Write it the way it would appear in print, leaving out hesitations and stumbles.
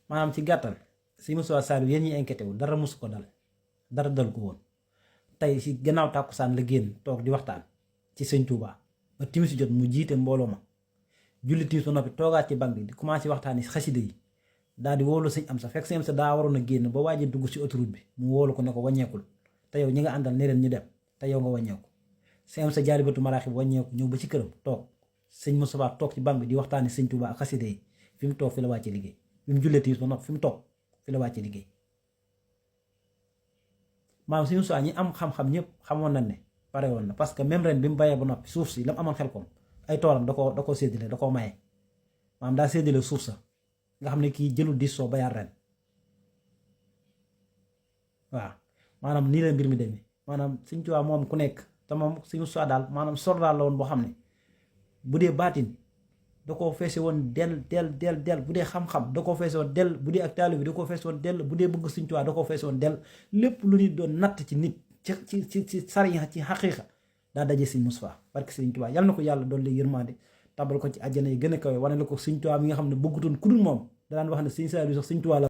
maanaam ci gàttal si Moussa Saliou yéen ñi inquiété wu dara mosu ko dara dal ko woon tey si gannaaw tàkkusaan la génn toog di waxtaan ci sëñ Touba ba timis jot mu jiite mbooloo ma julli timis ba noppi toogaat ci bank bi di commencé waxtaan yi xasida yi daal di woolu sëñ am sa fekk sëñ am sa daa waroon a génn ba waaj a dugg si autoroute bi mu woolu ko ne ko wàññeekul te yow ñi nga àndal ne leen ñu dem te yow nga wàññeeku sëñ am sa jaari batu maraaxi bi wàññeeku ñëw ba ci këram toog sëñ Moustapha toog ci bank bi di waxtaani sëñ Touba ak xasida yi fi mu toog fi la wàcce liggéey bi mu jullee timis ba noppi fi mu toog fi la wàcce liggéey maanaam suñu soit ñi am xam-xam ñëpp xamoon nañ ne pare woon na parce que même ren bi mu bayee ba noppi suuf si la mu amoon xel koom ay toolam da koo séddale da koo maye maanaam daa séddale suuf sa nga xam ne kii jëlul 10 soo bayaat ren waaw maanaam nii la mbir mi demee maanaam suñ tuwaa moom ku nekk te moom suñu soit daal maanaam sordaal la woon boo xam ne bu dee baatin da koo feese woon del bu dee xam-xam da koo feese woon del bu dee ak taalu bi da koo feese woon del bu dee bëgg suñ tuwaa da koo feese woon del lépp lu nit doon natt ci nit ci sariya ci xaqiiqa daa daje sëñ Moustapha parce que sëñ Tuubaa yal na ko yàlla doon lay yërmande tabal ko ci àjjana yi gën a kawe wane la ko sëñ Tuubaa mi nga xam ne bëggutoon ku dul moom da daan wax ne sëñ Saliou sax sëñ Tuubaa la